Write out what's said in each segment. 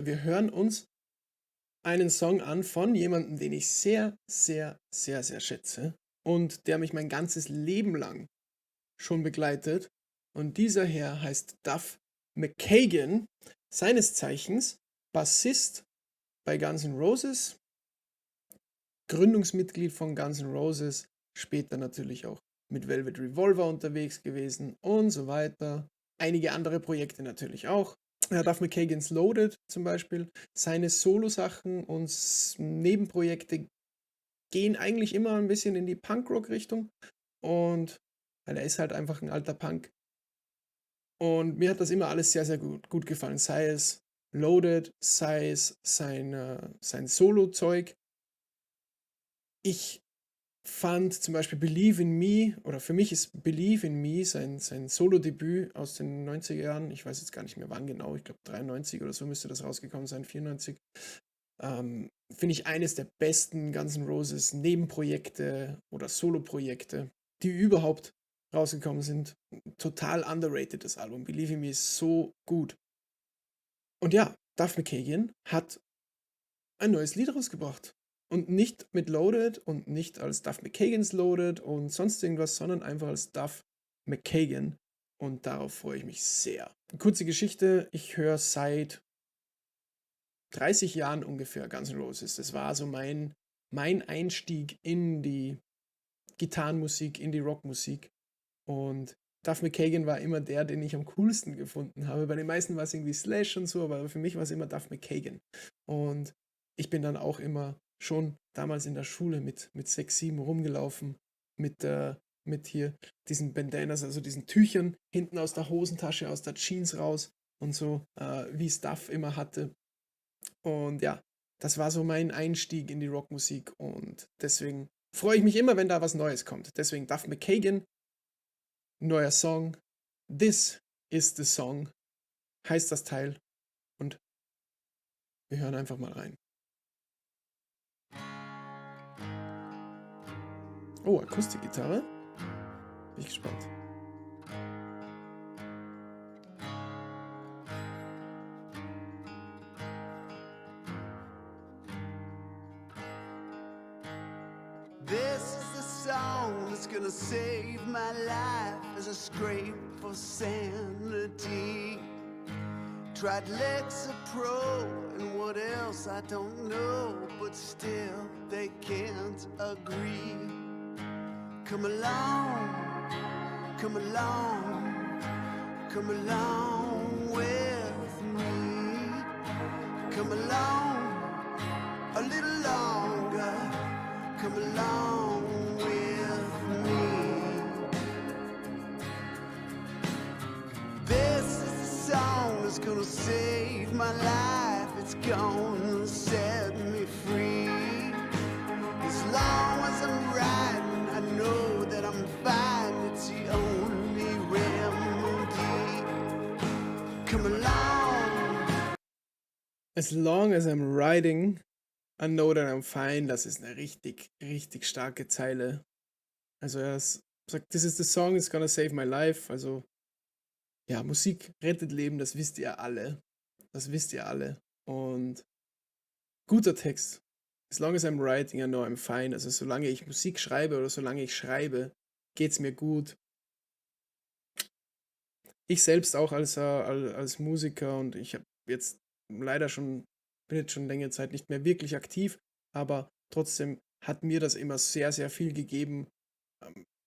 wir hören uns einen Song an von jemandem, den ich sehr, sehr, sehr, sehr schätze und der mich mein ganzes Leben lang schon begleitet. Und dieser Herr heißt Duff McKagan, seines Zeichens Bassist bei Guns N' Roses, Gründungsmitglied von Guns N' Roses, später natürlich auch mit Velvet Revolver unterwegs gewesen und so weiter. Einige andere Projekte natürlich auch. Ja, Duff McKagans Loaded zum Beispiel. Seine Solo-Sachen und Nebenprojekte gehen eigentlich immer ein bisschen in die Punkrock-Richtung. Und weil er ist halt einfach ein alter Punk. Und mir hat das immer alles sehr, sehr gut gefallen. Sei es Loaded, sei es sein Solo-Zeug. Ich fand zum Beispiel Believe in Me, oder für mich ist Believe in Me sein Solo-Debüt aus den 90er Jahren. Ich weiß jetzt gar nicht mehr wann genau, ich glaube 93 oder so müsste das rausgekommen sein, 94. Finde ich eines der besten Guns N' Roses Nebenprojekte oder Solo-Projekte, die überhaupt rausgekommen sind. Total underrated, das Album. Believe in Me ist so gut. Und ja, Duff McKagan hat ein neues Lied rausgebracht. Und nicht mit Loaded und nicht als Duff McKagans Loaded und sonst irgendwas, sondern einfach als Duff McKagan. Und darauf freue ich mich sehr. Kurze Geschichte, ich höre seit 30 Jahren ungefähr Guns N' Roses. Das war so mein Einstieg in die Gitarrenmusik, in die Rockmusik. Und Duff McKagan war immer der, den ich am coolsten gefunden habe. Bei den meisten war es irgendwie Slash und so, aber für mich war es immer Duff McKagan. Und ich bin dann auch immer schon damals in der Schule mit 6, 7 rumgelaufen, mit hier diesen Bandanas, also diesen Tüchern hinten aus der Hosentasche, aus der Jeans raus und so, wie es Duff immer hatte. Und ja, das war so mein Einstieg in die Rockmusik und deswegen freue ich mich immer, wenn da was Neues kommt. Deswegen Duff McKagan, neuer Song. This is the Song, heißt das Teil. Und wir hören einfach mal rein. Oh, Akustikgitarre. Bin ich gespannt. This is the song that's gonna save my life as I scrape for sanity. Tried Lexapro and what else I don't know, but still they can't agree. Come along, come along, come along with me. Come along a little longer, come along with me. This is the song that's gonna save my life. It's gonna set me free. As long as I'm riding, I know that I'm fine. It's the only remedy. Come along. As long as I'm riding, I know that I'm fine. Das ist eine richtig, richtig starke Zeile. Also er sagt, this is the song, it's gonna save my life. Also ja, Musik rettet Leben, das wisst ihr alle. Das wisst ihr alle. Und guter Text. As long as I'm writing, I know I'm fine. Also solange ich Musik schreibe oder solange ich schreibe, geht's mir gut. Ich selbst auch als Musiker und ich habe jetzt leider bin jetzt schon längere Zeit nicht mehr wirklich aktiv, aber trotzdem hat mir das immer sehr, sehr viel gegeben,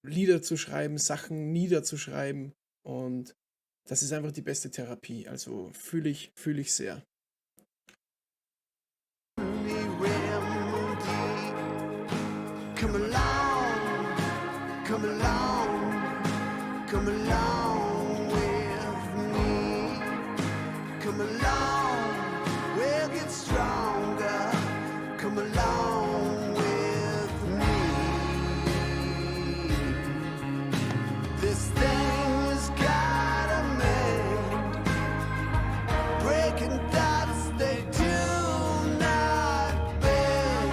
Lieder zu schreiben, Sachen niederzuschreiben und das ist einfach die beste Therapie. Also fühle ich sehr. Come along, come along, come along with me. Come along, we'll get stronger. Come along with me. This thing has got a mend. Breaking thoughts, they do not bend.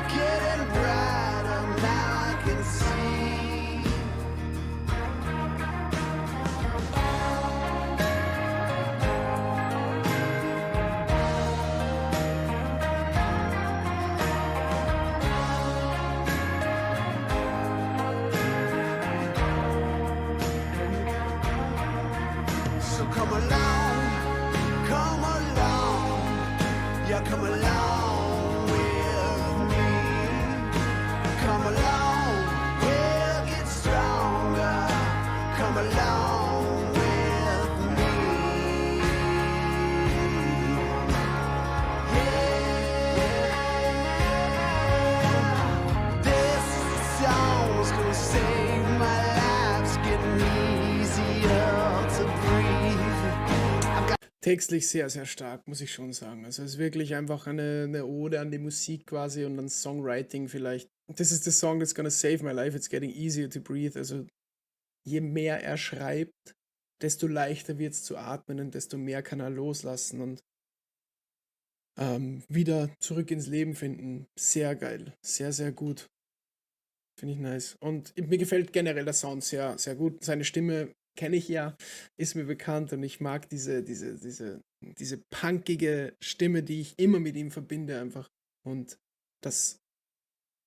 Getting brighter, now I can see. Yeah, come along with me. Come along, we'll get stronger. Come along with me. Yeah, this is the song that's gonna save my life. It's getting easier to breathe. I've got Textlich sehr, sehr stark, muss ich schon sagen. Also es ist wirklich einfach eine Ode an die Musik quasi und an Songwriting vielleicht. This is the song that's gonna save my life, it's getting easier to breathe. Also je mehr er schreibt, desto leichter wird es zu atmen und desto mehr kann er loslassen und wieder zurück ins Leben finden. Sehr geil, sehr, sehr gut. Finde ich nice. Und mir gefällt generell der Sound sehr, sehr gut. Seine Stimme kenne ich ja, ist mir bekannt und ich mag diese punkige Stimme, die ich immer mit ihm verbinde einfach. Und das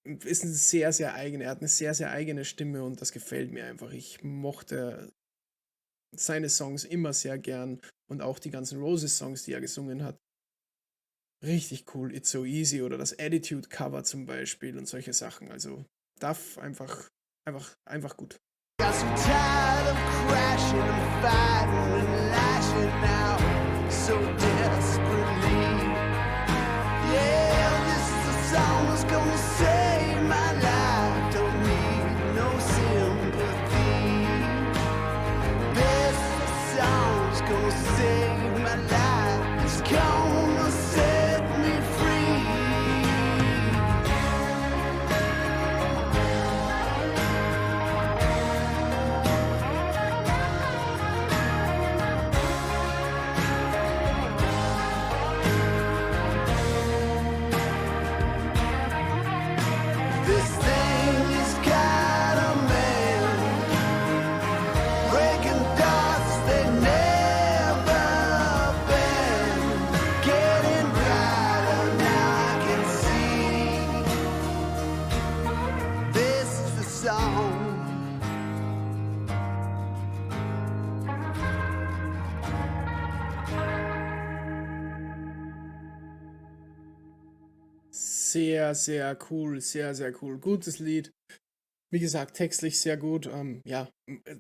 ist eine sehr, sehr eigene, er hat eine sehr, sehr eigene Stimme und das gefällt mir einfach. Ich mochte seine Songs immer sehr gern und auch die ganzen Roses-Songs, die er gesungen hat. Richtig cool, It's So Easy oder das Attitude-Cover zum Beispiel und solche Sachen. Also Duff einfach gut. got so tired of crashing and fighting and lashing out so desperately. Yeah, this is the song that's gonna save my life. Don't need no sympathy. This is the song that's gonna save my life. It's gonna set me free. This thing is got a man breaking dots they never bend. Getting brighter now I can see. This is the song. Sehr, sehr cool, sehr, sehr cool. Gutes Lied. Wie gesagt, textlich sehr gut. Ja,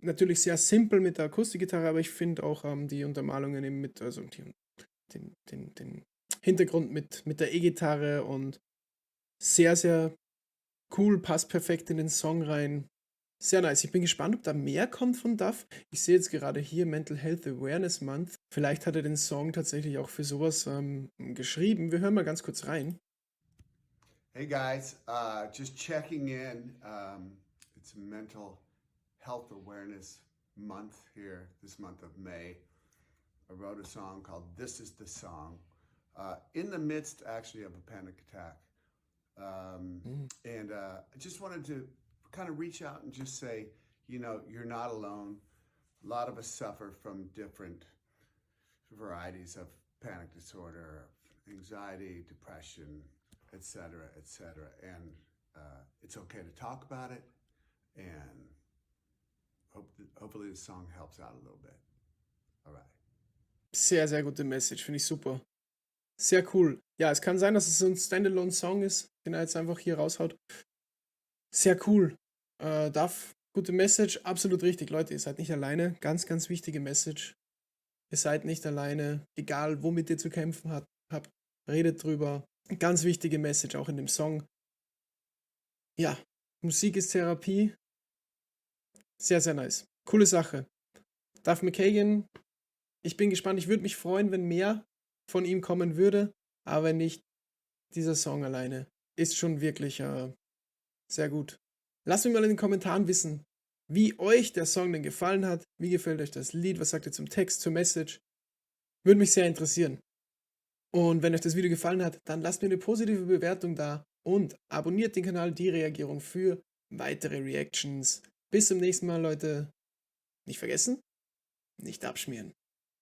natürlich sehr simpel mit der Akustikgitarre, aber ich finde auch die Untermalungen eben mit, also den Hintergrund mit der E-Gitarre und sehr, sehr cool, passt perfekt in den Song rein. Sehr nice. Ich bin gespannt, ob da mehr kommt von Duff. Ich sehe jetzt gerade hier Mental Health Awareness Month. Vielleicht hat er den Song tatsächlich auch für sowas geschrieben. Wir hören mal ganz kurz rein. Hey guys, just checking in. It's Mental Health Awareness Month here, this month of May. I wrote a song called This Is the Song, in the midst actually of a panic attack. And I just wanted to kind of reach out and just say, you know, you're not alone. A lot of us suffer from different varieties of panic disorder, anxiety, depression, etc., etc. And it's okay to talk about it, and hopefully the song helps out a little bit. All right. Sehr, sehr gute Message, finde ich super. Sehr cool. Ja, es kann sein, dass es so ein Standalone-Song ist, den er jetzt einfach hier raushaut. Sehr cool. Duff, gute Message, absolut richtig. Leute, ihr seid nicht alleine. Ganz, ganz wichtige Message. Ihr seid nicht alleine. Egal, womit ihr zu kämpfen habt, redet drüber. Ganz wichtige Message auch in dem Song. Ja, Musik ist Therapie. Sehr, sehr nice. Coole Sache. Duff McKagan, ich bin gespannt. Ich würde mich freuen, wenn mehr von ihm kommen würde, aber nicht dieser Song alleine. Ist schon wirklich sehr gut. Lasst mich mal in den Kommentaren wissen, wie euch der Song denn gefallen hat. Wie gefällt euch das Lied? Was sagt ihr zum Text, zur Message? Würde mich sehr interessieren. Und wenn euch das Video gefallen hat, dann lasst mir eine positive Bewertung da und abonniert den Kanal Die Reagierung für weitere Reactions. Bis zum nächsten Mal, Leute. Nicht vergessen, nicht abschmieren.